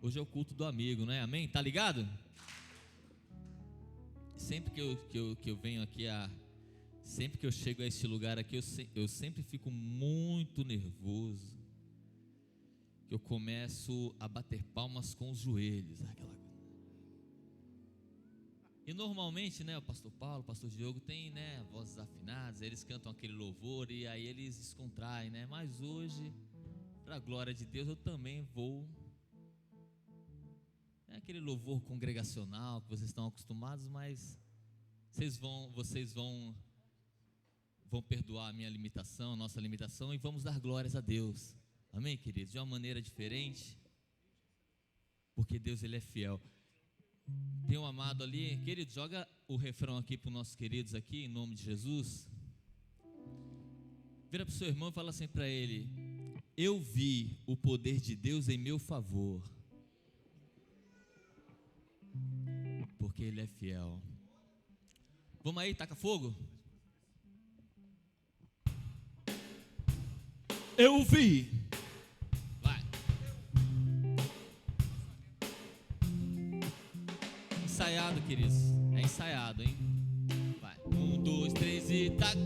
Hoje é o culto do amigo, né? Amém? Tá ligado? Sempre que eu venho aqui, sempre que eu chego a este lugar aqui, eu sempre fico muito nervoso. Eu começo a bater palmas com os joelhos. E normalmente, né, o pastor Paulo, o pastor Diogo tem, né, vozes afinadas, eles cantam aquele louvor e aí eles descontraem, né? Mas hoje, para a glória de Deus, eu também vou. É aquele louvor congregacional que vocês estão acostumados, mas vocês vão perdoar a minha limitação, a nossa limitação, e vamos dar glórias a Deus. Amém, queridos? De uma maneira diferente, porque Deus, Ele é fiel. Tem um amado ali, querido, joga o refrão aqui para os nossos queridos aqui, em nome de Jesus. Vira para o seu irmão e fala assim para ele: eu vi o poder de Deus em meu favor, porque Ele é fiel. Vamos aí, taca fogo. Eu vi. Vai. Ensaiado, queridos. É ensaiado, hein? Vai. 1, 2, 3 e tac.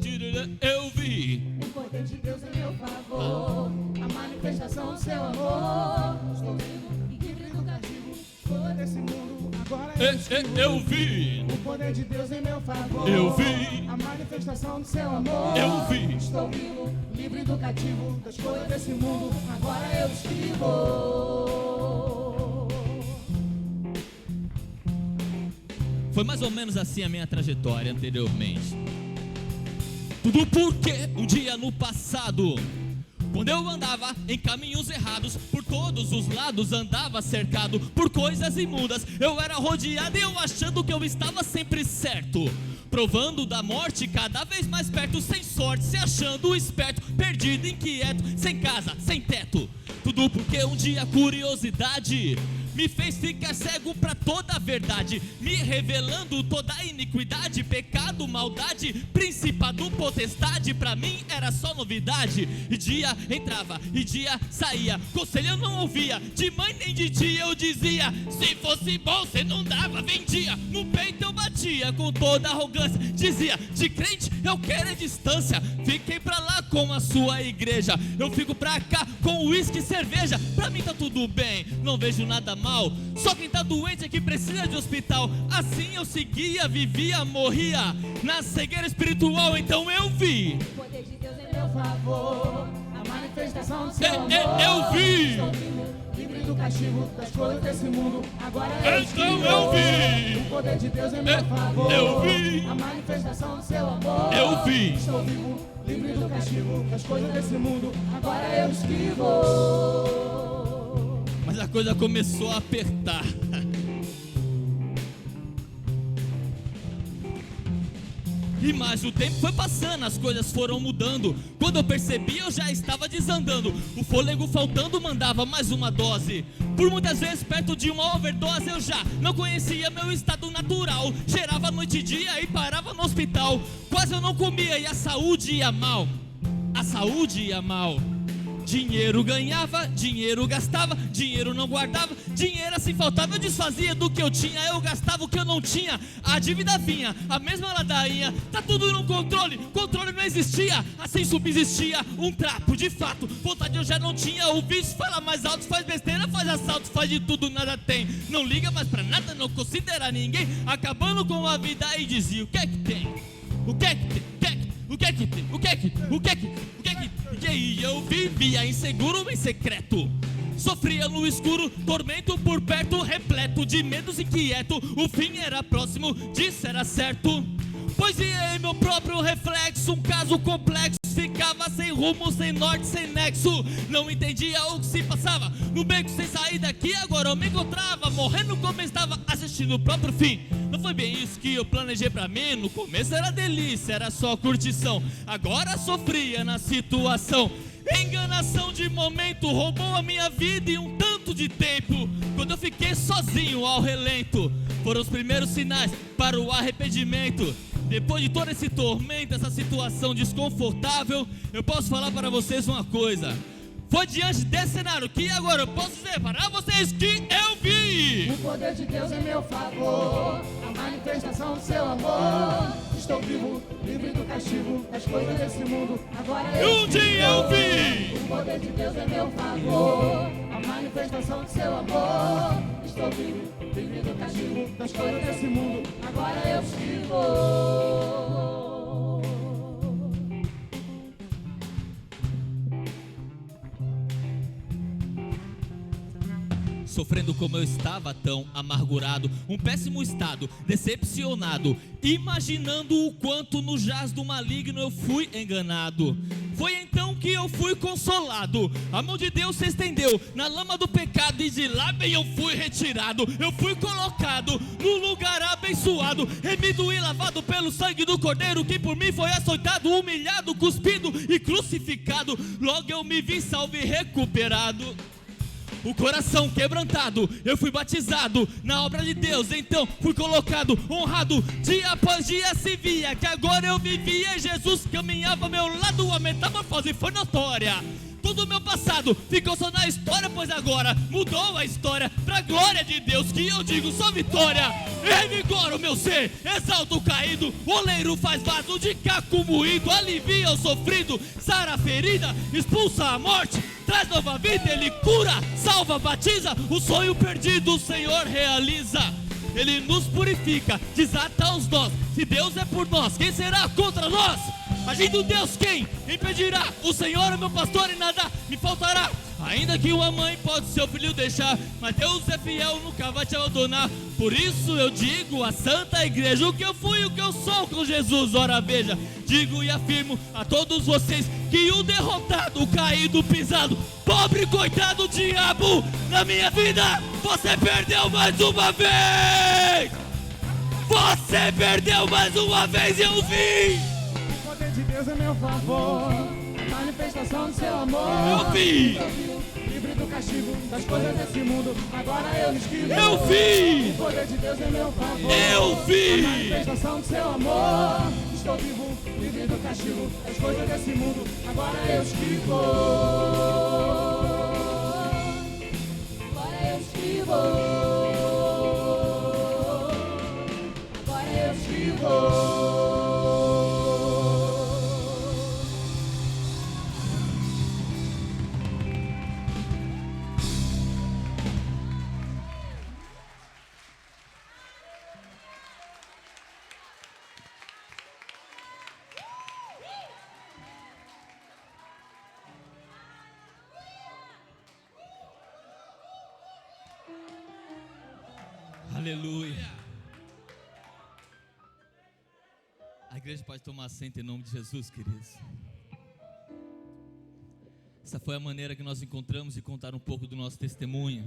Eu vi o poder de Deus em meu favor, a manifestação do seu amor. Estou vivo e livre do castigo todo esse mundo. Agora eu vi o poder de Deus em meu favor. Eu vi a manifestação do seu amor. Eu vi. Estou vivo, livre do cativo das coisas desse mundo. Agora eu escrevo. Foi mais ou menos assim a minha trajetória anteriormente. Tudo porque um dia no passado, quando eu andava em caminhos errados, por todos os lados andava cercado por coisas imundas. Eu era rodeado e eu achando que eu estava sempre certo, provando da morte cada vez mais perto, sem sorte, se achando esperto, perdido, inquieto, sem casa, sem teto. Tudo porque um dia a curiosidade me fez ficar cego pra toda a verdade, me revelando toda a iniquidade, pecado, maldade, principado, potestade. Pra mim era só novidade. E dia entrava e dia saía, conselho eu não ouvia, de mãe nem de tia eu dizia: se fosse bom cê não dava, vendia. No peito eu batia com toda arrogância, dizia: de crente eu quero é distância. Fiquei pra lá com a sua igreja, eu fico pra cá com uísque e cerveja. Pra mim tá tudo bem, não vejo nada mal, só quem tá doente é que precisa de hospital. Assim eu seguia, vivia, morria na cegueira espiritual. Então eu vi o poder de Deus em meu favor, a manifestação do seu amor. Eu vi. Estou vivo, livre do castigo das coisas desse mundo. Agora Então eu vi o poder de Deus em meu favor. Eu vi a manifestação do seu amor. Eu vi. Estou vivo, livre do castigo das coisas desse mundo. Agora eu escrevo. Mas a coisa começou a apertar. E mais o tempo foi passando, as coisas foram mudando. Quando eu percebi eu já estava desandando, o fôlego faltando mandava mais uma dose. Por muitas vezes perto de uma overdose eu já não conhecia meu estado natural. Cheirava noite e dia e parava no hospital. Quase eu não comia e a saúde ia mal. A saúde ia mal. Dinheiro ganhava, dinheiro gastava, dinheiro não guardava, dinheiro assim faltava, eu desfazia do que eu tinha, eu gastava o que eu não tinha, a dívida vinha, a mesma ladainha, tá tudo no controle, controle não existia, assim subsistia um trapo de fato, vontade eu já não tinha, o vício fala mais alto, faz besteira, faz assalto, faz de tudo, nada tem, não liga mais pra nada, não considera ninguém, acabando com a vida e dizia: o que é que tem? O que é que tem? O que é que tem? O que é que tem? O que é que tem? O que é que tem? E eu vivia inseguro em secreto, sofria no escuro, tormento por perto, repleto de medos, inquieto. O fim era próximo, disso era certo, pois via em meu próprio reflexo um caso complexo. Ficava sem rumo, sem norte, sem nexo, não entendia o que se passava no beco sem sair daqui. Agora eu me encontrava morrendo como estava, assistindo o próprio fim. Não foi bem isso que eu planejei pra mim. No começo era delícia, era só curtição, agora sofria na situação. Enganação de momento roubou a minha vida e um tanto de tempo. Quando eu fiquei sozinho ao relento, foram os primeiros sinais para o arrependimento. Depois de todo esse tormento, essa situação desconfortável, eu posso falar para vocês uma coisa: foi diante desse cenário que agora eu posso dizer para vocês que eu poder de Deus em meu favor, a manifestação do seu amor. Estou vivo, livre do castigo, das coisas desse mundo. Agora eu Um dia eu vi. O poder de Deus em meu favor, a manifestação do seu amor. Estou vivo, livre do castigo, das coisas desse mundo. Agora eu vivo. Sofrendo como eu estava, tão amargurado, um péssimo estado, decepcionado, imaginando o quanto no jaz do maligno eu fui enganado. Foi então que eu fui consolado, a mão de Deus se estendeu na lama do pecado, e de lá bem eu fui retirado. Eu fui colocado no lugar abençoado, remido e lavado pelo sangue do Cordeiro, que por mim foi açoitado, humilhado, cuspido e crucificado. Logo eu me vi salvo e recuperado, o coração quebrantado, eu fui batizado na obra de Deus, então fui colocado, honrado. Dia após dia se via que agora eu vivia, Jesus caminhava ao meu lado, a metamorfose foi notória. Todo o meu passado ficou só na história, pois agora mudou a história pra glória de Deus, que eu digo só vitória. Revigora o meu ser, exalta o caído, oleiro faz vaso de caco moído, alivia o sofrido, sara a ferida, expulsa a morte, traz nova vida. Ele cura, salva, batiza, o sonho perdido o Senhor realiza. Ele nos purifica, desata os nós. Se Deus é por nós, quem será contra nós? Agindo Deus, quem impedirá? O Senhor é meu pastor e nada me faltará. Ainda que uma mãe pode seu filho deixar, mas Deus é fiel, nunca vai te abandonar. Por isso eu digo à Santa Igreja, o que eu fui e o que eu sou com Jesus. Ora veja, digo e afirmo a todos vocês que o derrotado, o caído, pisado, pobre, coitado, diabo, na minha vida você perdeu mais uma vez. Você perdeu mais uma vez e eu vi. O poder de Deus é meu favor, a manifestação do seu amor. Eu vi. Livre do castigo, das coisas desse mundo. Agora eu esquivo. Eu vi. O poder de Deus é meu favor. Eu vi. A manifestação do seu amor. Estou vivo, livre do castigo, das coisas desse mundo. Agora eu esquivo. Agora eu esquivo. Agora eu esquivo. Aleluia. A igreja pode tomar assento em nome de Jesus, queridos. Essa foi a maneira que nós encontramos de contar um pouco do nosso testemunho.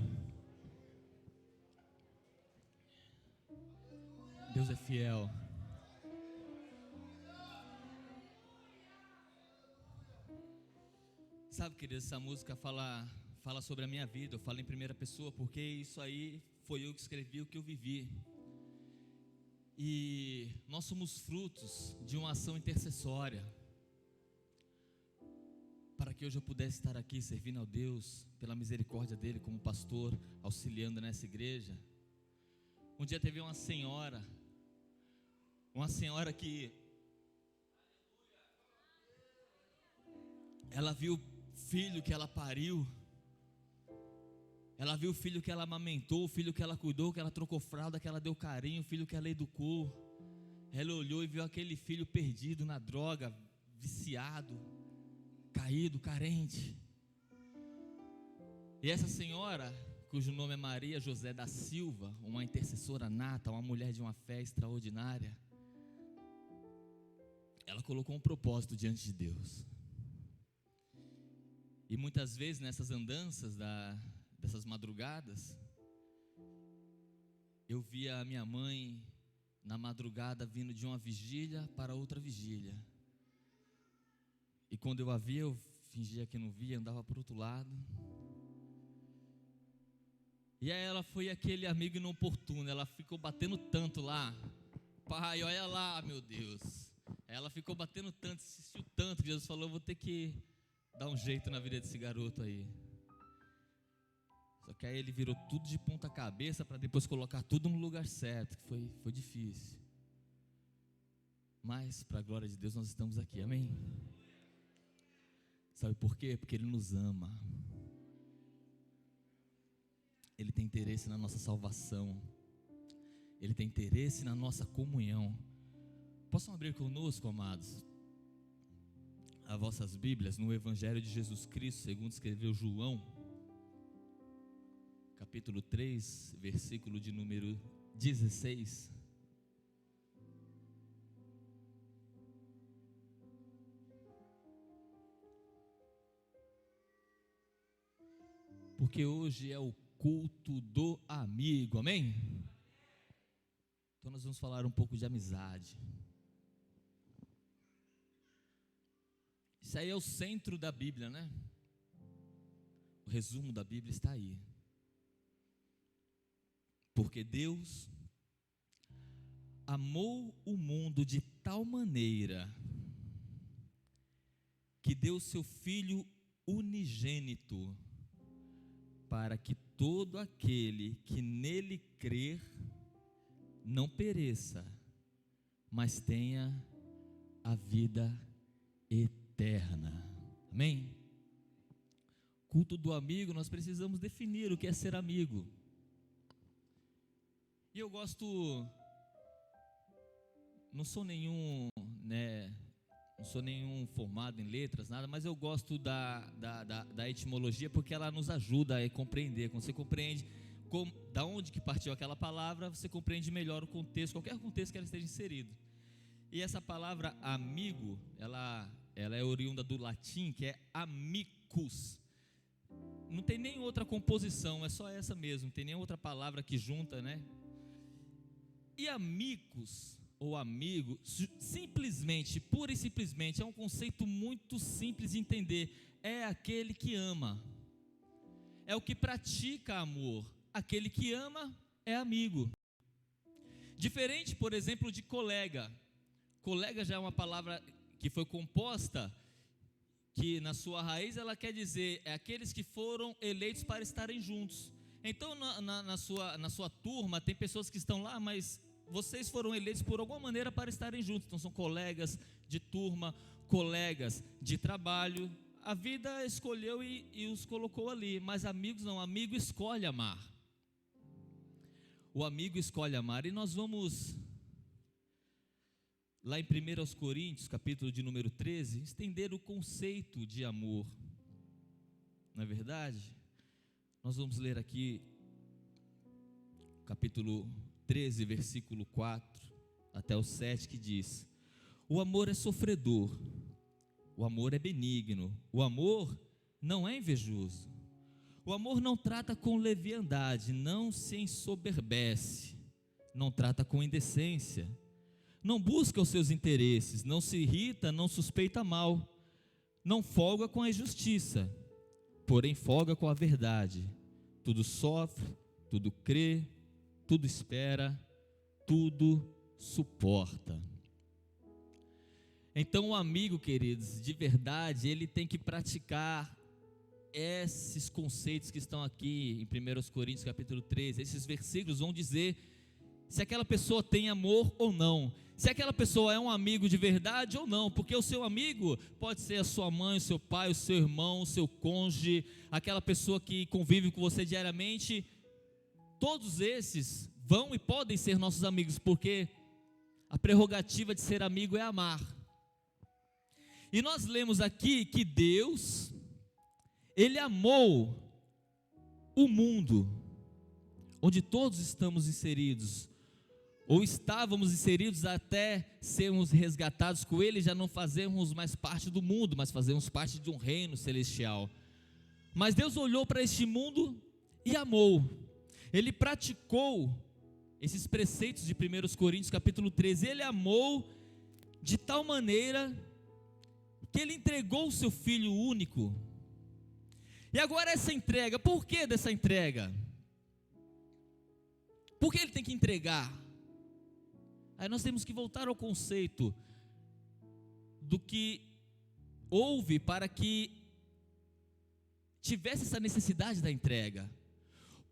Deus é fiel. Sabe, queridos, essa música fala sobre a minha vida. Eu falo em primeira pessoa porque isso aí foi eu que escrevi, o que eu vivi. E nós somos frutos de uma ação intercessória, para que hoje eu pudesse estar aqui servindo ao Deus, pela misericórdia dele, como pastor, auxiliando nessa igreja. Um dia teve uma senhora que ela viu o filho que ela pariu, ela viu o filho que ela amamentou, o filho que ela cuidou, que ela trocou fralda, que ela deu carinho, o filho que ela educou. Ela olhou e viu aquele filho perdido na droga, viciado, caído, carente. E essa senhora, cujo nome é Maria José da Silva, uma intercessora nata, uma mulher de uma fé extraordinária, ela colocou um propósito diante de Deus. E muitas vezes nessas andanças dessas madrugadas, eu via a minha mãe na madrugada vindo de uma vigília para outra vigília. E quando eu a via, eu fingia que não via, andava para o outro lado. E aí ela foi aquele amigo inoportuno, ela ficou batendo tanto lá. Pai, olha lá, meu Deus. Ela ficou batendo tanto, insistiu tanto, que Jesus falou, eu vou ter que dar um jeito na vida desse garoto aí. Só que aí ele virou tudo de ponta cabeça para depois colocar tudo no lugar certo, que foi difícil. Mas, para a glória de Deus, nós estamos aqui, amém? Sabe por quê? Porque Ele nos ama. Ele tem interesse na nossa salvação. Ele tem interesse na nossa comunhão. Possam abrir conosco, amados, as vossas Bíblias no Evangelho de Jesus Cristo, segundo escreveu João, capítulo 3, versículo de número 16. Porque hoje é o culto do amigo, amém? Então nós vamos falar um pouco de amizade. Isso aí é o centro da Bíblia, né? O resumo da Bíblia está aí. Porque Deus amou o mundo de tal maneira que deu seu Filho unigênito, para que todo aquele que nele crer não pereça, mas tenha a vida eterna. Amém? Culto do amigo, nós precisamos definir o que é ser amigo. E eu gosto, não sou nenhum formado em letras, nada, mas eu gosto da etimologia, porque ela nos ajuda a compreender. Quando você compreende da onde que partiu aquela palavra, você compreende melhor o contexto, qualquer contexto que ela esteja inserido. E essa palavra amigo, ela é oriunda do latim, que é amicus. Não tem nem outra composição, é só essa mesmo, não tem nem outra palavra que junta, né? E amicus, ou amigo, simplesmente, pura e simplesmente, é um conceito muito simples de entender. É aquele que ama, é o que pratica amor. Aquele que ama é amigo. Diferente, por exemplo, de colega. Colega já é uma palavra que foi composta, que na sua raiz ela quer dizer, é aqueles que foram eleitos para estarem juntos. Então na sua turma tem pessoas que estão lá, mas vocês foram eleitos por alguma maneira para estarem juntos. Então são colegas de turma, colegas de trabalho. A vida escolheu e os colocou ali. Mas amigos não, amigo escolhe amar. O amigo escolhe amar. E nós vamos lá em 1 Coríntios, capítulo de número 13, estender o conceito de amor. Não é verdade? Nós vamos ler aqui capítulo 13, versículo 4 até o 7, que diz: o amor é sofredor, o amor é benigno, o amor não é invejoso, o amor não trata com leviandade, não se ensoberbece, não trata com indecência, não busca os seus interesses, não se irrita, não suspeita mal, não folga com a injustiça, porém folga com a verdade. Tudo sofre, tudo crê, tudo espera, tudo suporta. Então o amigo, queridos, de verdade, ele tem que praticar esses conceitos que estão aqui em 1 Coríntios capítulo 13. Esses versículos vão dizer se aquela pessoa tem amor ou não, se aquela pessoa é um amigo de verdade ou não, porque o seu amigo pode ser a sua mãe, o seu pai, o seu irmão, o seu cônjuge, aquela pessoa que convive com você diariamente. Todos esses vão e podem ser nossos amigos, porque a prerrogativa de ser amigo é amar. E nós lemos aqui que Deus, Ele amou o mundo, onde todos estamos inseridos, ou estávamos inseridos até sermos resgatados com Ele, já não fazemos mais parte do mundo, mas fazemos parte de um reino celestial. Mas Deus olhou para este mundo e amou. Ele praticou esses preceitos de 1 Coríntios capítulo 13, Ele amou de tal maneira que Ele entregou o seu Filho único. E agora essa entrega, por que dessa entrega? Por que Ele tem que entregar? Aí nós temos que voltar ao conceito do que houve para que tivesse essa necessidade da entrega.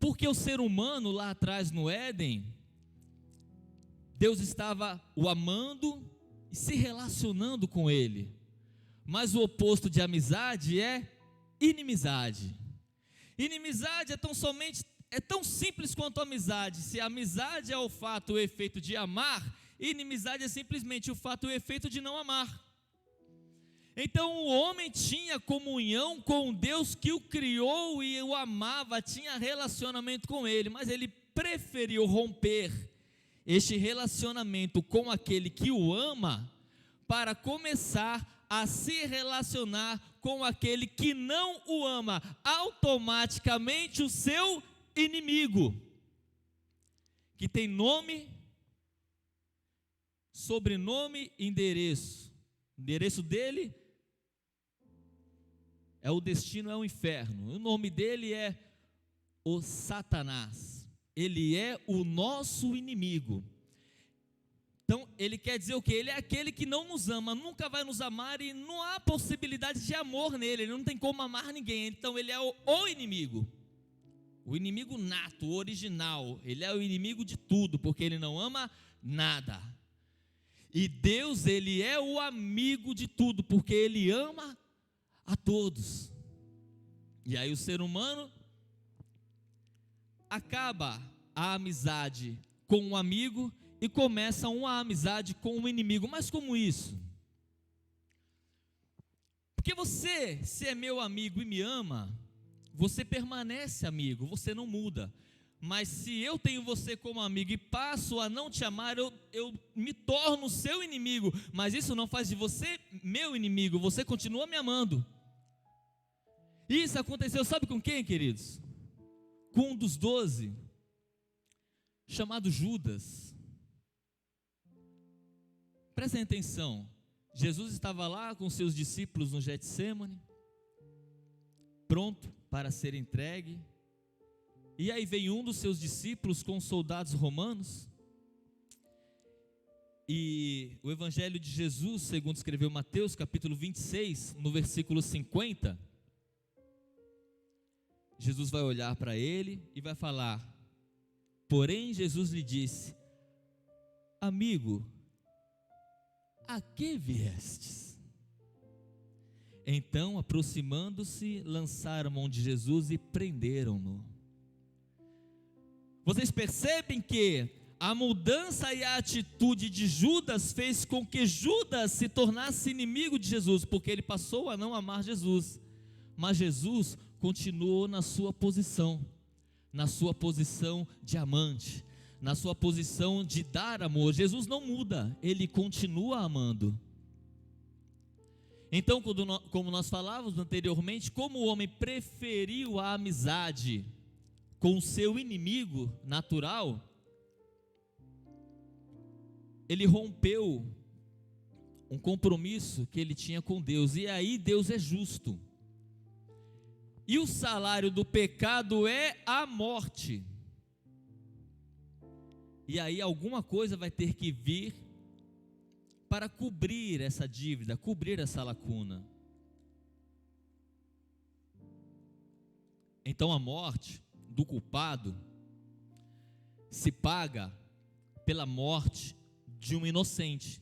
Porque o ser humano lá atrás no Éden, Deus estava o amando e se relacionando com ele. Mas o oposto de amizade é inimizade. Inimizade é tão simples quanto amizade. Se a amizade é o fato, o efeito de amar, inimizade é simplesmente o fato, o efeito de não amar. Então o homem tinha comunhão com Deus que o criou e o amava, tinha relacionamento com ele, mas ele preferiu romper este relacionamento com aquele que o ama, para começar a se relacionar com aquele que não o ama, automaticamente o seu inimigo, que tem nome, sobrenome e endereço. O endereço dele é o destino, é o inferno. O nome dele é o Satanás. Ele é o nosso inimigo. Então, ele quer dizer o quê? Ele é aquele que não nos ama, nunca vai nos amar e não há possibilidade de amor nele. Ele não tem como amar ninguém. Então, ele é o inimigo. O inimigo nato, o original. Ele é o inimigo de tudo, porque ele não ama nada. E Deus, ele é o amigo de tudo, porque ele ama a todos. E aí o ser humano acaba a amizade com um amigo e começa uma amizade com um inimigo. Mas como isso? Porque você, se é meu amigo e me ama, você permanece amigo, você não muda. Mas se eu tenho você como amigo e passo a não te amar, eu me torno seu inimigo. Mas isso não faz de você meu inimigo, você continua me amando. Isso aconteceu, sabe com quem, queridos? Com um dos 12, chamado Judas. Prestem atenção, Jesus estava lá com seus discípulos no Getsêmani, pronto para ser entregue. E aí vem um dos seus discípulos com os soldados romanos. E o Evangelho de Jesus, segundo escreveu Mateus, capítulo 26, no versículo 50, Jesus vai olhar para ele e vai falar: porém Jesus lhe disse: amigo, a que viestes? Então, aproximando-se, lançaram mão de Jesus e prenderam-no. Vocês percebem que a mudança e a atitude de Judas fez com que Judas se tornasse inimigo de Jesus, porque ele passou a não amar Jesus. Mas Jesus continuou na sua posição de amante, na sua posição de dar amor. Jesus não muda, ele continua amando. Então, como nós falávamos anteriormente, como o homem preferiu a amizade com o seu inimigo natural, ele rompeu um compromisso que ele tinha com Deus, e aí Deus é justo. E o salário do pecado é a morte. E aí alguma coisa vai ter que vir para cobrir essa dívida, cobrir essa lacuna. Então a morte do culpado se paga pela morte de um inocente.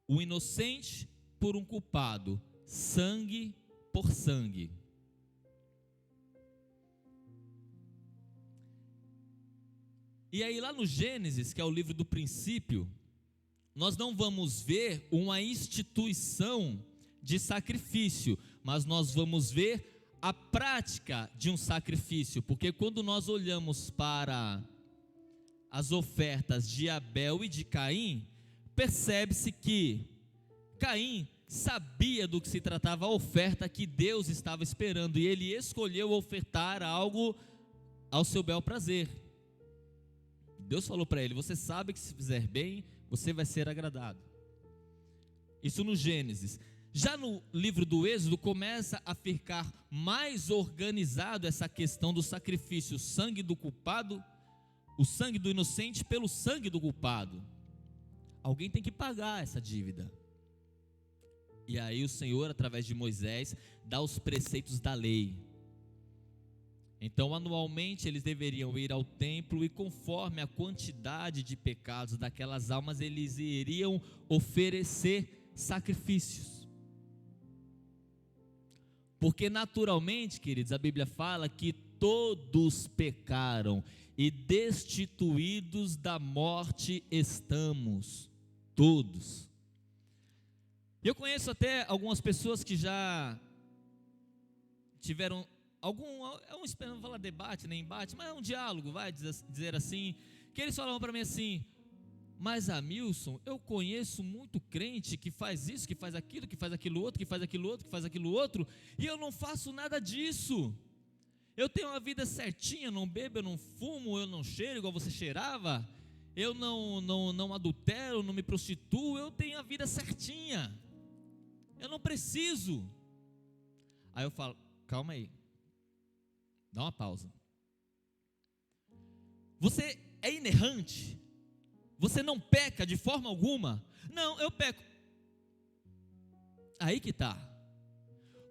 O inocente por um culpado, sangue por sangue. E aí lá no Gênesis, que é o livro do princípio, nós não vamos ver uma instituição de sacrifício, mas nós vamos ver a prática de um sacrifício, porque quando nós olhamos para as ofertas de Abel e de Caim, percebe-se que Caim sabia do que se tratava a oferta que Deus estava esperando, e ele escolheu ofertar algo ao seu bel prazer. Deus falou para ele: você sabe que se fizer bem, você vai ser agradado. Isso no Gênesis. Já no livro do Êxodo começa a ficar mais organizado essa questão do sacrifício, o sangue do culpado, o sangue do inocente pelo sangue do culpado. Alguém tem que pagar essa dívida. E aí o Senhor, através de Moisés, dá os preceitos da lei. Então, anualmente, eles deveriam ir ao templo e, conforme a quantidade de pecados daquelas almas, eles iriam oferecer sacrifícios. Porque, naturalmente, queridos, a Bíblia fala que todos pecaram e destituídos da morte estamos, todos. Eu conheço até algumas pessoas que já tiveram não vou falar debate nem embate, mas é um diálogo, vai dizer assim, que eles falavam para mim assim: mas Amilson, eu conheço muito crente que faz isso, que faz aquilo, que faz aquilo outro, que faz aquilo outro, que faz aquilo outro, e eu não faço nada disso. Eu tenho uma vida certinha, eu não bebo, eu não fumo, eu não cheiro igual você cheirava, eu não adultero, não me prostituo, eu tenho a vida certinha, eu não preciso. Aí eu falo: calma aí, dá uma pausa. Você é inerrante? Você não peca de forma alguma? Não, eu peco. Aí que está.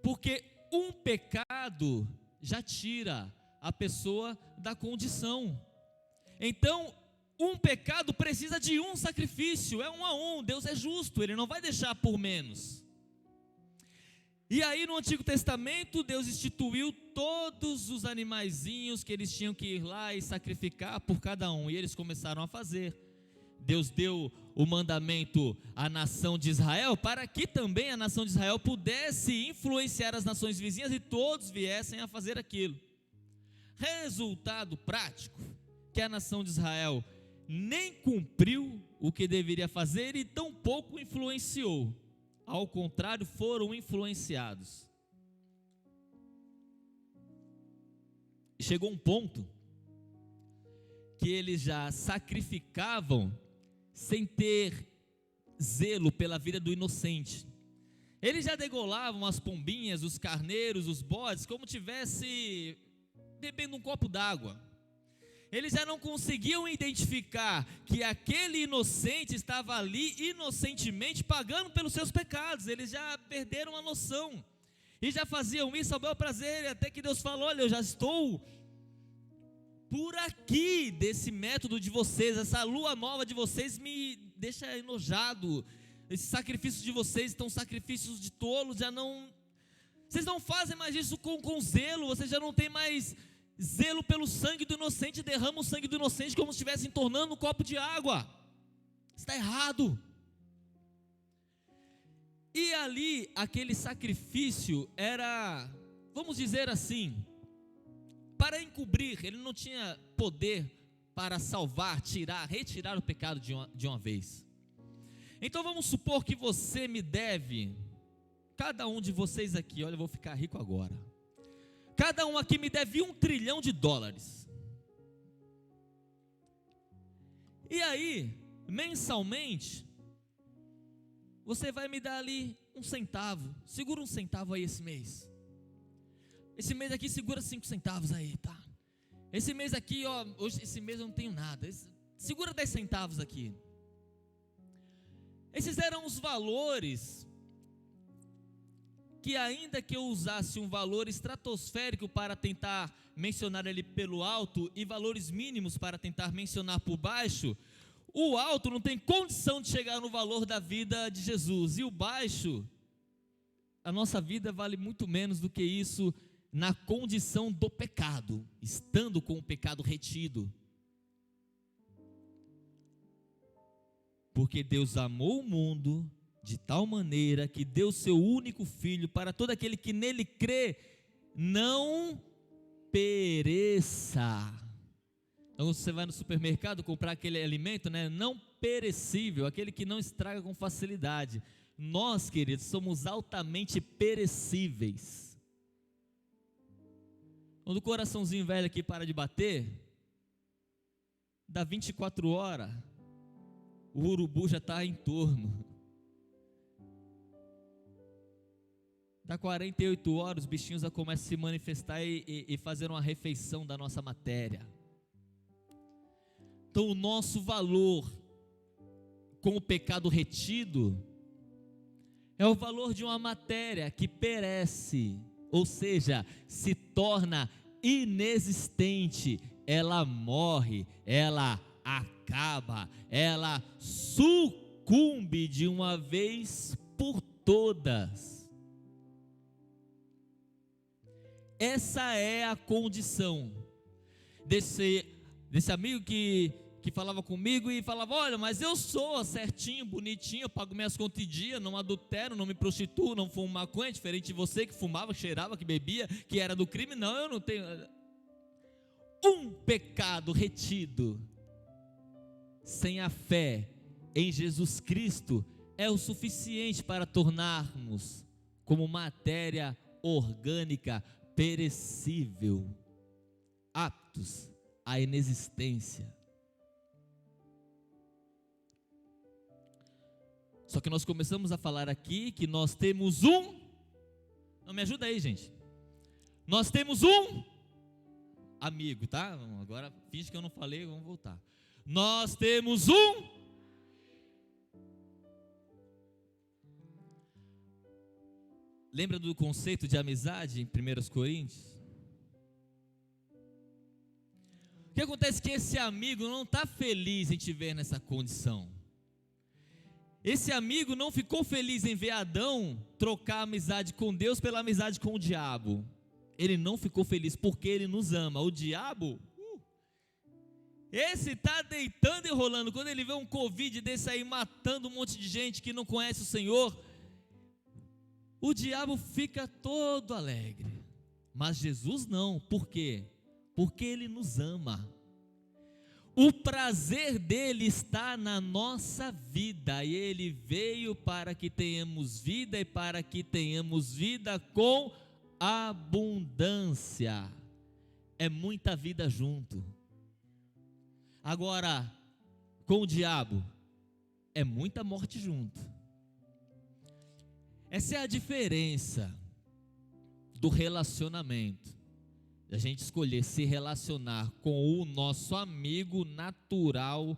Porque um pecado já tira a pessoa da condição. Então, um pecado precisa de um sacrifício, é 1 a 1. Deus é justo, Ele não vai deixar por menos. E aí no Antigo Testamento, Deus instituiu todos os animaizinhos que eles tinham que ir lá e sacrificar por cada um, e eles começaram a fazer. Deus deu o mandamento à nação de Israel, para que também a nação de Israel pudesse influenciar as nações vizinhas e todos viessem a fazer aquilo. Resultado prático, que a nação de Israel nem cumpriu o que deveria fazer e tampouco influenciou. Ao contrário, foram influenciados. Chegou um ponto que eles já sacrificavam sem ter zelo pela vida do inocente. Eles já degolavam as pombinhas, os carneiros, os bodes, como tivesse bebendo um copo d'água. Eles já não conseguiam identificar que aquele inocente estava ali inocentemente pagando pelos seus pecados. Eles já perderam a noção e já faziam isso ao bel prazer, até que Deus falou: olha, eu já estou por aqui desse método de vocês, essa lua nova de vocês me deixa enojado, esses sacrifícios de vocês estão sacrifícios de tolos, vocês não fazem mais isso com zelo, vocês já não têm mais zelo pelo sangue do inocente, derramam o sangue do inocente como se estivessem tornando um copo de água. Está errado. E ali, aquele sacrifício era, vamos dizer assim, para encobrir. Ele não tinha poder para salvar, retirar o pecado de uma vez. Então vamos supor que você me deve, cada um de vocês aqui, olha, eu vou ficar rico agora. Cada um aqui me deve $1 trilhão. E aí, mensalmente, você vai me dar ali 1 centavo. Segura 1 centavo aí esse mês. Esse mês aqui segura 5 centavos aí, tá? Esse mês aqui, ó, hoje, esse mês eu não tenho nada. Segura 10 centavos aqui. Esses eram os valores que, ainda que eu usasse um valor estratosférico para tentar mencionar ele pelo alto e valores mínimos para tentar mencionar por baixo, o alto não tem condição de chegar no valor da vida de Jesus, e o baixo, a nossa vida vale muito menos do que isso na condição do pecado, estando com o pecado retido. Porque Deus amou o mundo de tal maneira que deu seu único filho para todo aquele que nele crê não pereça. Então você vai no supermercado comprar aquele alimento, né, não perecível, aquele que não estraga com facilidade. Nós, queridos, somos altamente perecíveis. Quando o coraçãozinho velho aqui para de bater, dá 24 horas, o urubu já está em torno. Dá 48 horas, os bichinhos já começam a se manifestar e fazer uma refeição da nossa matéria. Então o nosso valor com o pecado retido é o valor de uma matéria que perece, ou seja, se torna inexistente, ela morre, ela acaba, ela sucumbe de uma vez por todas. Essa é a condição desse amigo que falava comigo e falava: olha, mas eu sou certinho, bonitinho, eu pago minhas contas em dia, não adultero, não me prostituo, não fumo maconha, diferente de você que fumava, cheirava, que bebia, que era do crime. Não, eu não tenho um pecado retido. Sem a fé em Jesus Cristo é o suficiente para tornarmos como matéria orgânica perecível, aptos à inexistência. Só que nós começamos a falar aqui que nós temos não, me ajuda aí, gente. Nós temos um amigo, tá? Agora finge que eu não falei, vamos voltar. Nós temos Lembra do conceito de amizade em 1 Coríntios? O que acontece é que esse amigo não está feliz em te ver nessa condição. Esse amigo não ficou feliz em ver Adão trocar a amizade com Deus pela amizade com o diabo. Ele não ficou feliz porque ele nos ama. O diabo, esse está deitando e rolando. Quando ele vê um Covid desse aí matando um monte de gente que não conhece o Senhor, o diabo fica todo alegre. Mas Jesus não. Por quê? Porque ele nos ama. O prazer dele está na nossa vida, e ele veio para que tenhamos vida, e para que tenhamos vida com abundância. É muita vida junto. Agora, com o diabo, é muita morte junto. Essa é a diferença do relacionamento. A gente escolher se relacionar com o nosso amigo natural,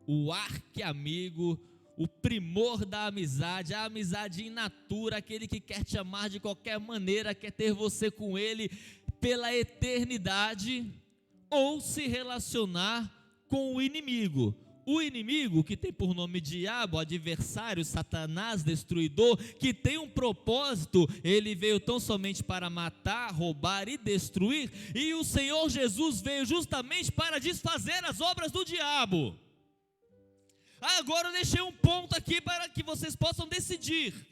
o arqui-amigo, o primor da amizade, a amizade in natura, aquele que quer te amar de qualquer maneira, quer ter você com ele pela eternidade, ou se relacionar com o inimigo. O inimigo, que tem por nome diabo, adversário, Satanás, destruidor, que tem um propósito, ele veio tão somente para matar, roubar e destruir, e o Senhor Jesus veio justamente para desfazer as obras do diabo. Agora eu deixei um ponto aqui para que vocês possam decidir.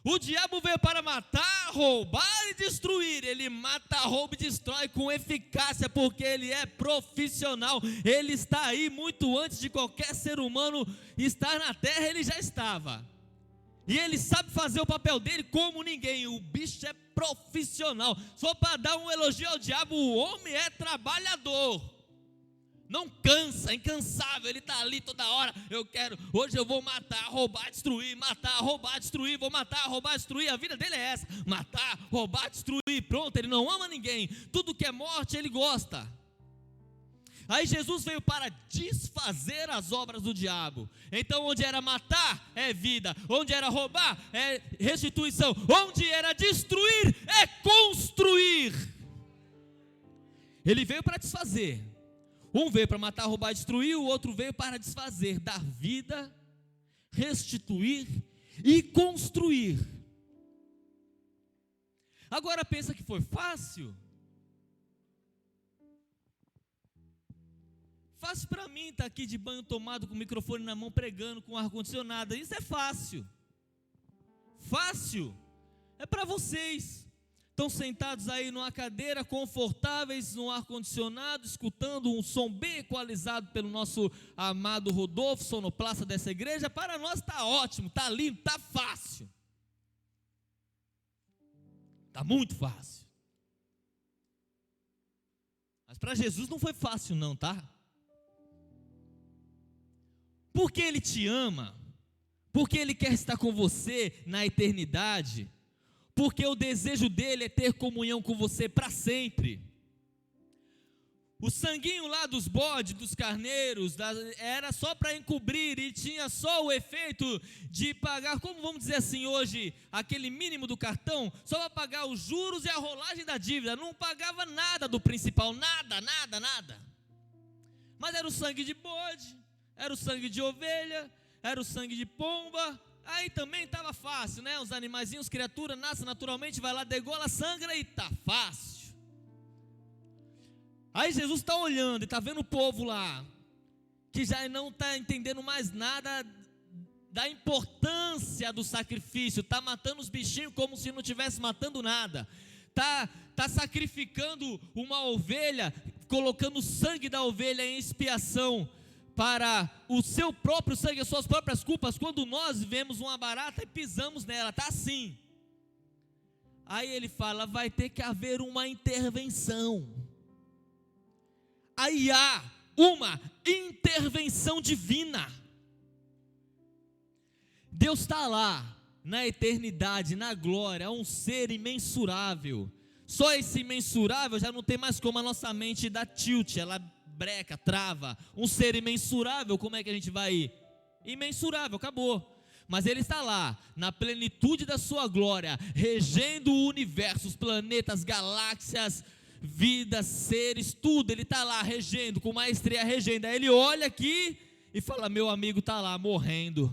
O diabo veio para matar, roubar e destruir. Ele mata, rouba e destrói com eficácia, porque ele é profissional. Ele está aí muito antes de qualquer ser humano estar na terra, ele já estava. E ele sabe fazer o papel dele como ninguém. O bicho é profissional. Só para dar um elogio ao diabo, o homem é trabalhador. Não cansa, incansável, ele está ali toda hora. Hoje eu vou matar, roubar, destruir, matar, roubar, destruir, vou matar, roubar, destruir. A vida dele é essa: matar, roubar, destruir. Pronto, ele não ama ninguém. Tudo que é morte ele gosta. Aí Jesus veio para desfazer as obras do diabo. Então, onde era matar é vida, onde era roubar é restituição, onde era destruir é construir. Ele veio para desfazer. Um veio para matar, roubar e destruir, o outro veio para desfazer, dar vida, restituir e construir. Agora pensa que foi fácil? Fácil para mim estar aqui de banho tomado, com o microfone na mão, pregando com ar-condicionado. Isso é fácil. Fácil é para vocês. Estão sentados aí numa cadeira, confortáveis, no ar-condicionado, escutando um som bem equalizado pelo nosso amado Rodolfo, sonoplasta dessa igreja. Para nós está ótimo, está lindo, está fácil. Está muito fácil. Mas para Jesus não foi fácil não, tá? Porque Ele te ama, porque Ele quer estar com você na eternidade, porque o desejo dele é ter comunhão com você para sempre. O sanguinho lá dos bodes, dos carneiros, era só para encobrir e tinha só o efeito de pagar, como vamos dizer assim hoje, aquele mínimo do cartão, só para pagar os juros e a rolagem da dívida, não pagava nada do principal, nada. Mas era o sangue de bode, era o sangue de ovelha, era o sangue de pomba, aí também estava fácil, né? Os animaizinhos, criaturas, nascem naturalmente, vai lá, degola, sangra e está fácil. Aí Jesus está olhando e está vendo o povo lá, que já não está entendendo mais nada da importância do sacrifício, está matando os bichinhos como se não estivesse matando nada, está sacrificando uma ovelha, colocando o sangue da ovelha em expiação para o seu próprio sangue, as suas próprias culpas, quando nós vemos uma barata e pisamos nela, está assim. Aí ele fala, vai ter que haver uma intervenção. Aí há uma intervenção divina. Deus está lá, na eternidade, na glória, é um ser imensurável. Só esse imensurável já não tem mais como a nossa mente dar tilt, ela breca, trava. Um ser imensurável, como é que a gente vai ir? Imensurável, acabou. Mas ele está lá, na plenitude da sua glória, regendo o universo, os planetas, galáxias, vidas, seres, tudo, ele está lá regendo, com maestria regendo. Aí ele olha aqui e fala, meu amigo está lá morrendo,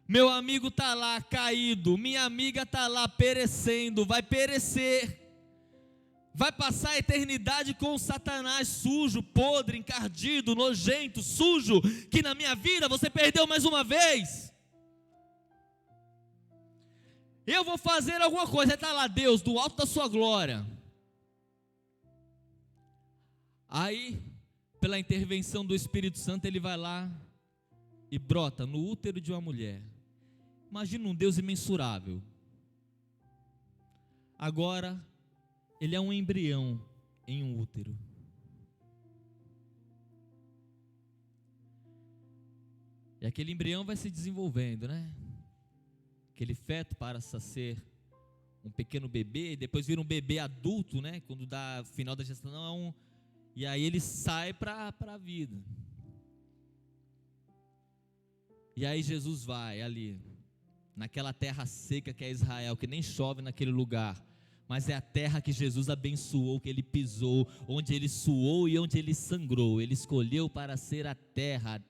meu amigo está lá caído, minha amiga está lá perecendo, vai perecer, vai passar a eternidade com o Satanás sujo, podre, encardido, nojento, sujo, que na minha vida você perdeu mais uma vez. Eu vou fazer alguma coisa, está lá Deus, do alto da sua glória. Aí, pela intervenção do Espírito Santo, ele vai lá e brota no útero de uma mulher. Imagina um Deus imensurável. Agora, ele é um embrião em um útero. E aquele embrião vai se desenvolvendo, né? Aquele feto passa a ser um pequeno bebê, depois vira um bebê adulto, né? Quando dá final da gestação, e aí ele sai para a vida. E aí Jesus vai ali, naquela terra seca que é Israel, que nem chove naquele lugar, mas é a terra que Jesus abençoou, que ele pisou, onde ele suou e onde ele sangrou. Ele escolheu para ser a terra,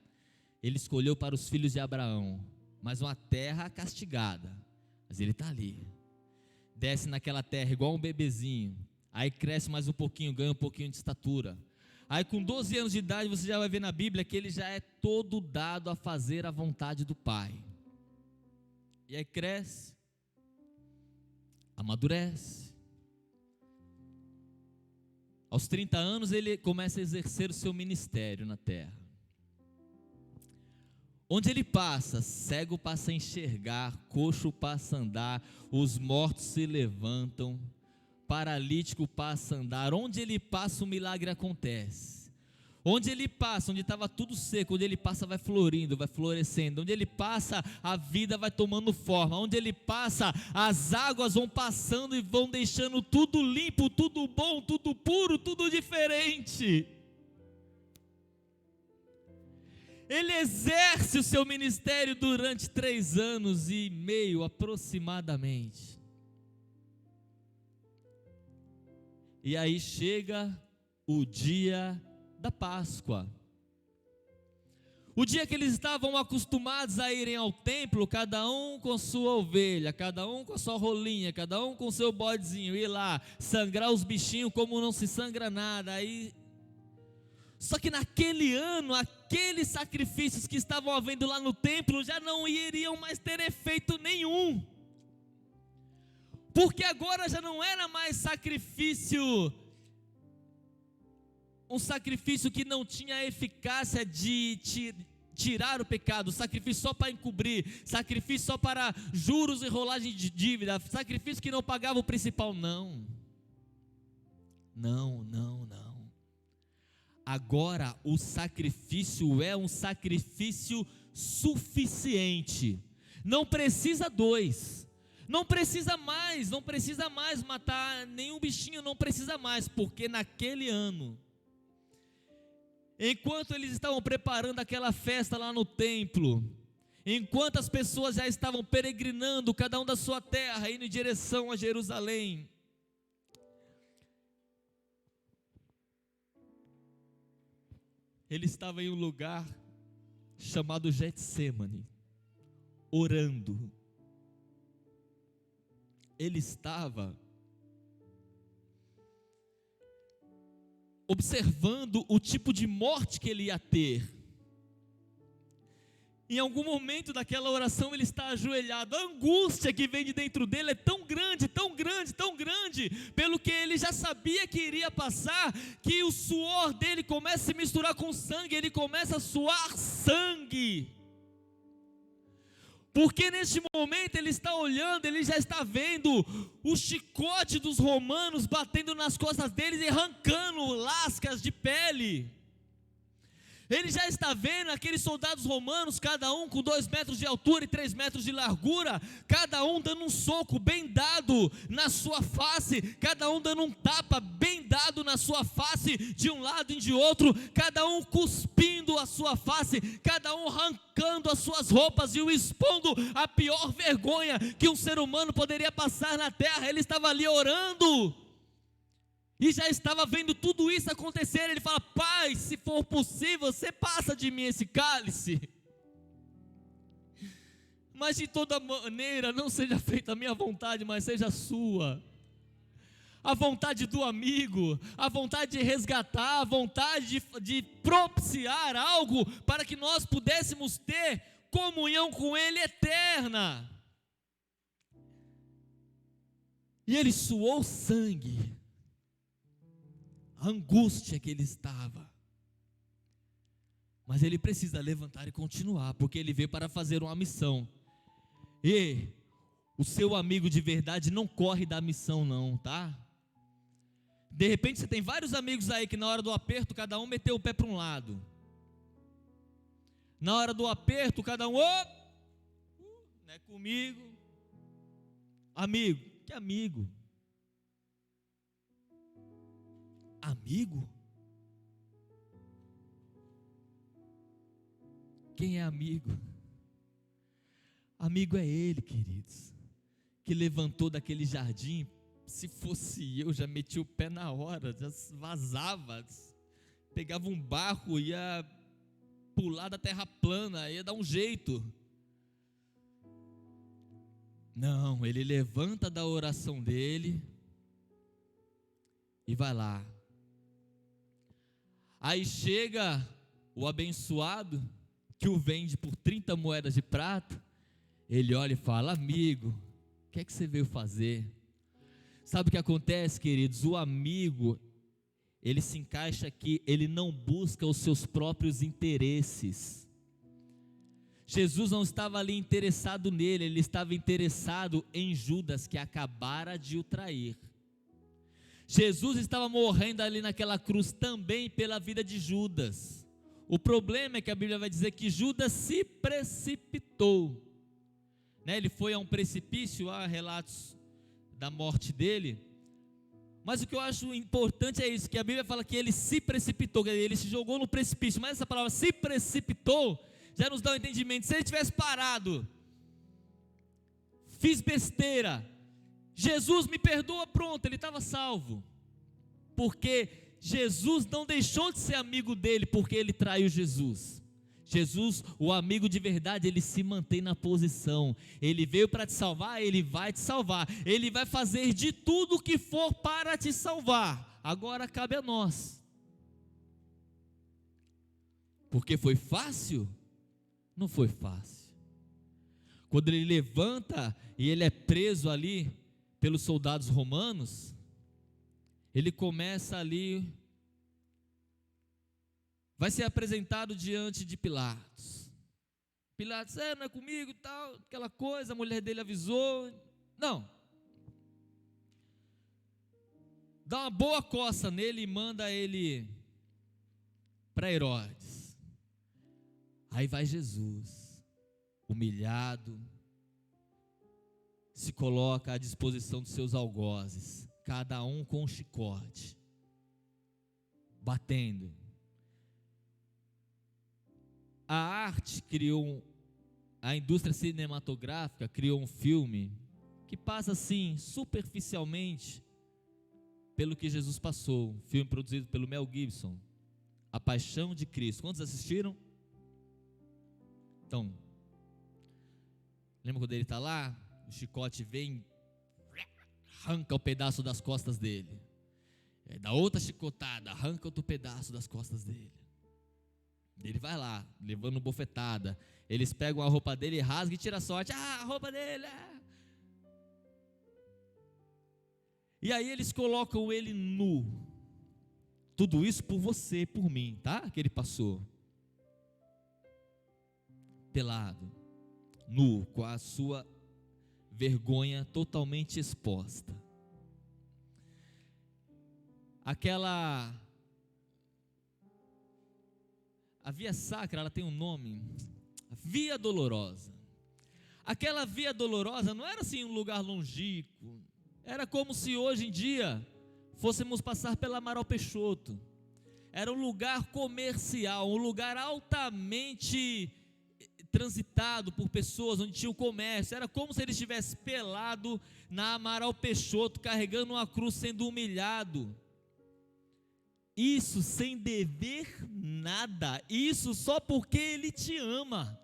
ele escolheu para os filhos de Abraão, mas uma terra castigada, mas ele está ali, desce naquela terra igual um bebezinho, aí cresce mais um pouquinho, ganha um pouquinho de estatura, aí com 12 anos de idade você já vai ver na Bíblia que ele já é todo dado a fazer a vontade do Pai, e aí cresce, amadurece, aos 30 anos ele começa a exercer o seu ministério na terra. Onde ele passa, cego passa a enxergar, coxo passa a andar, os mortos se levantam, paralítico passa a andar. Onde ele passa, o milagre acontece. Onde ele passa, onde estava tudo seco, onde ele passa vai florindo, vai florescendo. Onde ele passa, a vida vai tomando forma. Onde ele passa, as águas vão passando e vão deixando tudo limpo, tudo bom, tudo puro, tudo diferente. Ele exerce o seu ministério durante 3 anos e meio aproximadamente. E aí chega o dia da Páscoa. O dia que eles estavam acostumados a irem ao templo, cada um com sua ovelha, cada um com sua rolinha, cada um com seu bodezinho, ir lá, sangrar os bichinhos como não se sangra nada, aí... Só que naquele ano, aqueles sacrifícios que estavam havendo lá no templo já não iriam mais ter efeito nenhum, porque agora já não era mais sacrifício, um sacrifício que não tinha a eficácia de tirar o pecado, sacrifício só para encobrir, sacrifício só para juros e rolagem de dívida, sacrifício que não pagava o principal, não. Agora o sacrifício é um sacrifício suficiente, não precisa 2, Não precisa mais matar nenhum bichinho, não precisa mais, porque naquele ano, enquanto eles estavam preparando aquela festa lá no templo, enquanto as pessoas já estavam peregrinando, cada um da sua terra, indo em direção a Jerusalém, ele estava em um lugar chamado Getsêmani, orando. Ele estava observando o tipo de morte que ele ia ter. Em algum momento daquela oração ele está ajoelhado. A angústia que vem de dentro dele é tão grande, tão grande, tão grande, pelo que ele já sabia que iria passar, que o suor dele começa a se misturar com sangue, ele começa a suar sangue. Porque neste momento ele está olhando, ele já está vendo o chicote dos romanos batendo nas costas deles e arrancando lascas de pele. Ele já está vendo aqueles soldados romanos, cada um com 2 metros de altura e 3 metros de largura, cada um dando um soco bem dado na sua face, cada um dando um tapa bem dado na sua face, de um lado e de outro, cada um cuspindo a sua face, cada um arrancando as suas roupas e o expondo a pior vergonha que um ser humano poderia passar na terra. Ele estava ali orando, e já estava vendo tudo isso acontecer. Ele fala: Pai, se for possível, você passa de mim esse cálice, mas de toda maneira não seja feita a minha vontade, mas seja a sua. A vontade do amigo, a vontade de resgatar, a vontade de propiciar algo para que nós pudéssemos ter comunhão com Ele eterna. E ele suou sangue, a angústia que ele estava, mas ele precisa levantar e continuar, porque ele veio para fazer uma missão. E o seu amigo de verdade não corre da missão não, tá? De repente você tem vários amigos aí que na hora do aperto cada um meteu o pé para um lado, na hora do aperto cada um, não é comigo. Amigo, que amigo? Amigo? Quem é amigo? Amigo é ele, queridos, que levantou daquele jardim. Se fosse eu, já metia o pé na hora, já vazava, pegava um barco, ia pular da terra plana, ia dar um jeito. Não, ele levanta da oração dele e vai lá. Aí chega o abençoado que o vende por 30 moedas de prata. Ele olha e fala: amigo, o que é que você veio fazer? Sabe o que acontece, queridos? O amigo, ele se encaixa aqui, ele não busca os seus próprios interesses. Jesus não estava ali interessado nele, ele estava interessado em Judas, que acabara de o trair. Jesus estava morrendo ali naquela cruz também pela vida de Judas. O problema é que a Bíblia vai dizer que Judas se precipitou, né? Ele foi a um precipício, há relatos da morte dele, mas o que eu acho importante é isso, que a Bíblia fala que ele se precipitou, ele se jogou no precipício, mas essa palavra se precipitou já nos dá um entendimento. Se ele tivesse parado, fiz besteira, Jesus me perdoa, pronto, ele estava salvo, porque Jesus não deixou de ser amigo dele porque ele traiu Jesus. Jesus, o amigo de verdade, ele se mantém na posição. Ele veio para te salvar, ele vai te salvar, ele vai fazer de tudo o que for para te salvar. Agora cabe a nós. Porque foi fácil? Não foi fácil. Quando ele levanta e ele é preso ali pelos soldados romanos, ele começa ali, vai ser apresentado diante de Pilatos. Pilatos, não é comigo e tal, aquela coisa, a mulher dele avisou. Não. Dá uma boa coça nele e manda ele para Herodes. Aí vai Jesus, humilhado, se coloca à disposição dos seus algozes, cada um com um chicote, batendo. A arte a indústria cinematográfica criou um filme que passa assim, superficialmente, pelo que Jesus passou. Um filme produzido pelo Mel Gibson, A Paixão de Cristo. Quantos assistiram? Então, lembra quando ele está lá? O chicote vem, arranca o pedaço das costas dele. Dá outra chicotada, arranca outro pedaço das costas dele. Ele vai lá, levando bofetada. Eles pegam a roupa dele, rasgam e tiram a sorte. A roupa dele. E aí eles colocam ele nu. Tudo isso por você, por mim, tá? Que ele passou. Pelado, nu, com a sua vergonha totalmente exposta. A via sacra, ela tem um nome, Via Dolorosa. Aquela Via Dolorosa não era assim um lugar longínquo, era como se hoje em dia fôssemos passar pela Amaral Peixoto. Era um lugar comercial, um lugar altamente transitado por pessoas, onde tinha o comércio. Era como se ele estivesse pelado na Amaral Peixoto, carregando uma cruz, sendo humilhado. Isso sem dever nada, isso só porque Ele te ama,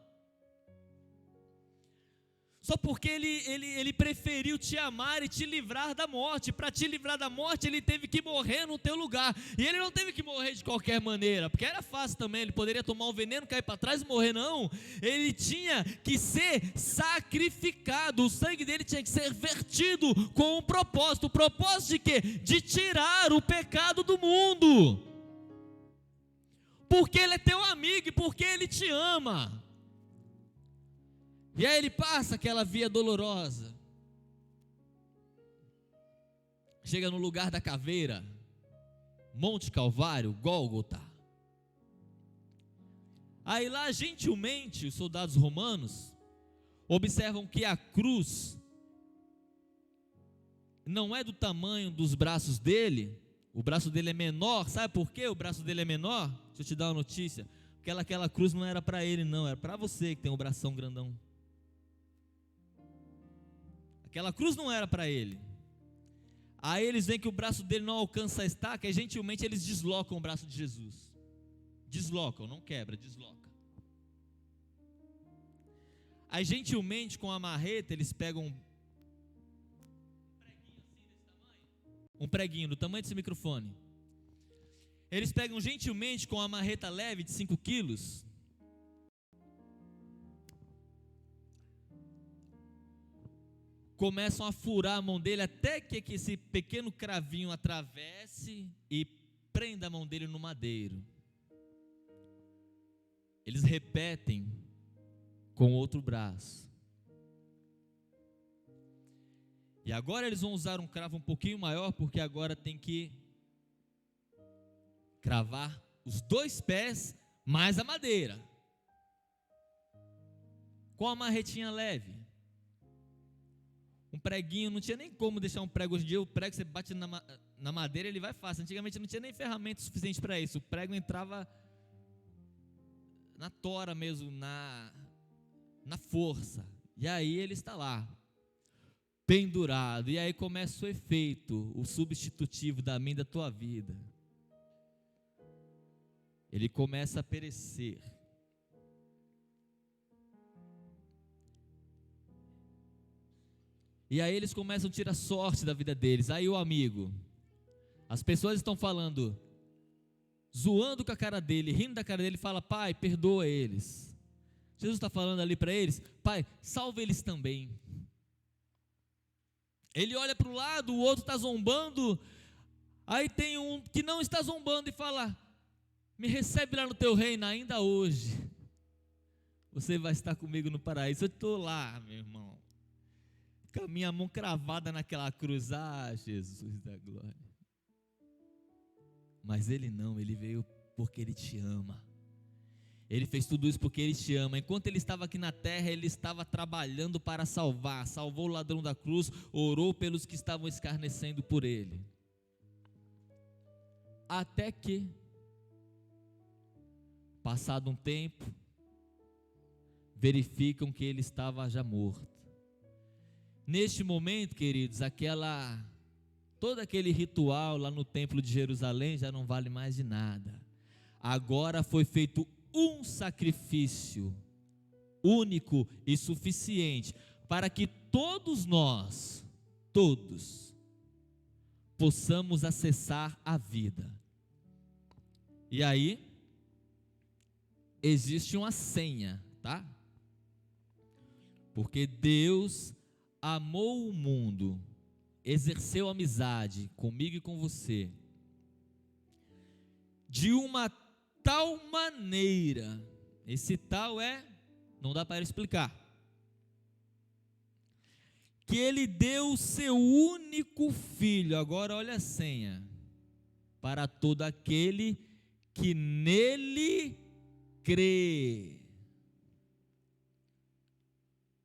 só porque ele preferiu te amar e te livrar da morte. Para te livrar da morte, Ele teve que morrer no teu lugar, e Ele não teve que morrer de qualquer maneira, porque era fácil também, Ele poderia tomar um veneno, cair para trás e morrer. Não, Ele tinha que ser sacrificado, o sangue dele tinha que ser vertido com um propósito. O propósito de quê? De tirar o pecado do mundo, porque Ele é teu amigo e porque Ele te ama. E aí ele passa aquela via dolorosa, chega no lugar da caveira, Monte Calvário, Gólgota. Aí lá, gentilmente, os soldados romanos observam que a cruz não é do tamanho dos braços dele. O braço dele é menor. Sabe por quê o braço dele é menor? Deixa eu te dar uma notícia. Porque aquela cruz não era para ele, não, era para você que tem um bração grandão. Aquela cruz não era para ele. Aí eles veem que o braço dele não alcança a estaca, e gentilmente eles deslocam o braço de Jesus. Deslocam, não quebra, desloca. Aí gentilmente, com a marreta, eles pegam um preguinho assim desse tamanho, um preguinho do tamanho desse microfone. Eles pegam gentilmente com a marreta leve de 5 quilos, começam a furar a mão dele até que esse pequeno cravinho atravesse e prenda a mão dele no madeiro. Eles repetem com outro braço. E agora eles vão usar um cravo um pouquinho maior, porque agora tem que cravar os 2 pés mais a madeira, com a marretinha leve. Um preguinho, não tinha nem como deixar um prego. Hoje em dia o prego você bate na madeira, ele vai fácil. Antigamente não tinha nem ferramenta suficiente para isso. O prego entrava na tora mesmo, na força. E aí ele está lá, pendurado. E aí começa o efeito, o substitutivo da minha e da tua vida. Ele começa a perecer. E aí eles começam a tirar sorte da vida deles. Aí o amigo, as pessoas estão falando, zoando com a cara dele, rindo da cara dele, fala: Pai, perdoa eles. Jesus está falando ali para eles: Pai, salva eles também. Ele olha para o lado, o outro está zombando. Aí tem um que não está zombando e fala: me recebe lá no teu reino ainda hoje. Você vai estar comigo no paraíso. Eu estou lá, meu irmão, com a minha mão cravada naquela cruz. Ah, Jesus da glória. Mas Ele não, Ele veio porque Ele te ama. Ele fez tudo isso porque Ele te ama. Enquanto Ele estava aqui na terra, Ele estava trabalhando para salvar. Salvou o ladrão da cruz, orou pelos que estavam escarnecendo por Ele. Até que, passado um tempo, verificam que Ele estava já morto. Neste momento, queridos, todo aquele ritual lá no templo de Jerusalém já não vale mais de nada. Agora foi feito um sacrifício único e suficiente para que todos nós, possamos acessar a vida. E aí existe uma senha, tá? Porque Deus amou o mundo, exerceu amizade comigo e com você, de uma tal maneira, esse tal não dá para explicar, que Ele deu o seu único filho, agora olha a senha, para todo aquele que nele crê.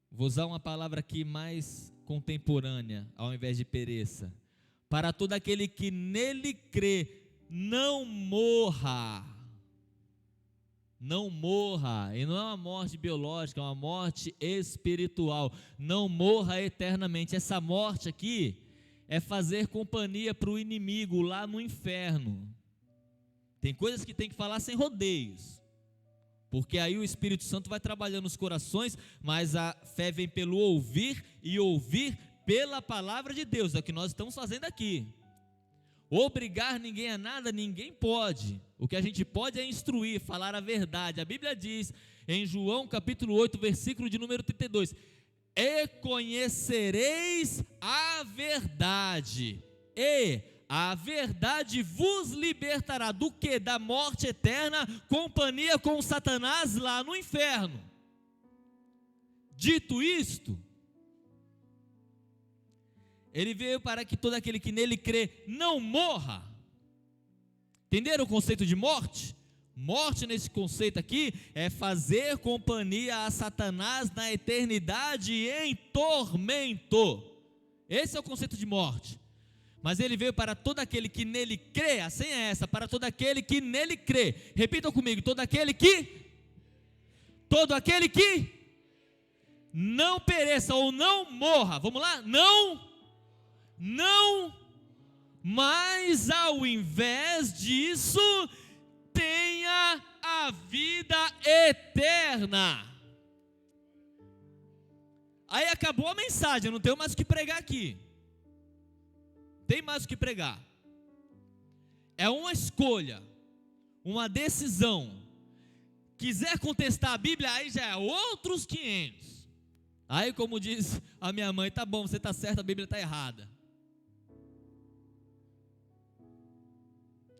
Vou usar uma palavra aqui mais contemporânea, ao invés de pereça. Para todo aquele que nele crê, não morra. Não morra, e não é uma morte biológica, é uma morte espiritual. Não morra eternamente. Essa morte aqui é fazer companhia para o inimigo lá no inferno. Tem coisas que tem que falar sem rodeios, porque aí o Espírito Santo vai trabalhando nos corações, mas a fé vem pelo ouvir, e ouvir pela palavra de Deus. É o que nós estamos fazendo aqui. Obrigar ninguém a nada, ninguém pode. O que a gente pode é instruir, falar a verdade. A Bíblia diz em João capítulo 8, versículo de número 32: e conhecereis a verdade, e a verdade vos libertará do que? Da morte eterna, companhia com Satanás lá no inferno. Dito isto, Ele veio para que todo aquele que nele crê não morra. Entenderam o conceito de morte? Morte nesse conceito aqui é fazer companhia a Satanás na eternidade em tormento. Esse é o conceito de morte. Mas Ele veio para todo aquele que nele crê. A senha é essa: para todo aquele que nele crê. Repitam comigo: todo aquele que não pereça ou não morra. Vamos lá? Não, mas ao invés disso, tenha a vida eterna. Aí acabou a mensagem, eu não tenho mais o que pregar aqui. Tem mais o que pregar. É uma escolha, uma decisão. Quiser contestar a Bíblia, aí já é outros 500. Aí, como diz a minha mãe: tá bom, você está certo, a Bíblia está errada.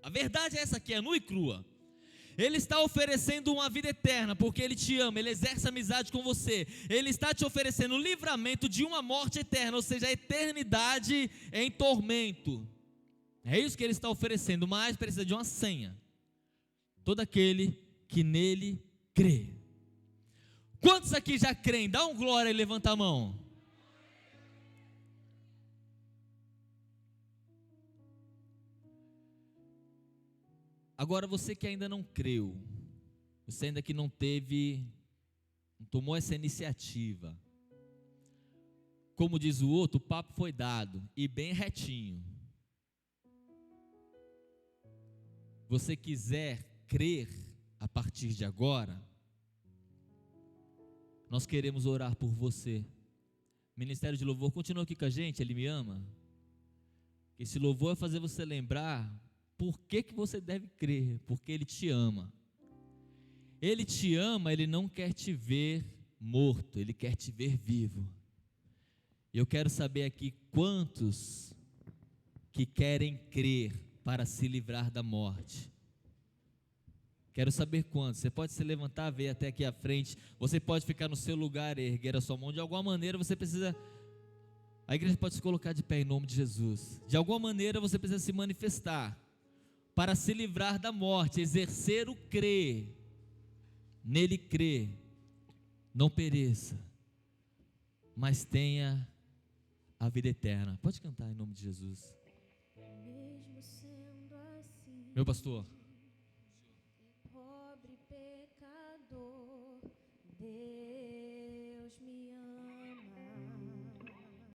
A verdade é essa aqui, é nua e crua. Ele está oferecendo uma vida eterna, porque Ele te ama, Ele exerce amizade com você. Ele está te oferecendo o livramento de uma morte eterna, ou seja, a eternidade em tormento. É isso que Ele está oferecendo, mas precisa de uma senha: todo aquele que nele crê. Quantos aqui já creem? Dá um glória e levanta a mão. Agora, você que ainda não creu, você ainda que não tomou essa iniciativa, como diz o outro, o papo foi dado, e bem retinho. Você quiser crer a partir de agora, nós queremos orar por você. Ministério de Louvor, continua aqui com a gente, Ele me ama. Esse louvor é fazer você lembrar por que você deve crer, porque Ele te ama. Ele te ama, Ele não quer te ver morto, Ele quer te ver vivo. E eu quero saber aqui quantos que querem crer para se livrar da morte. Quero saber quantos. Você pode se levantar, ver até aqui à frente. Você pode ficar no seu lugar e erguer a sua mão. De alguma maneira você precisa... A igreja pode se colocar de pé em nome de Jesus. De alguma maneira você precisa se manifestar para se livrar da morte, exercer o crer. nele crê, não pereça, mas tenha a vida eterna. Pode cantar em nome de Jesus. Mesmo sendo assim, Meu pastor.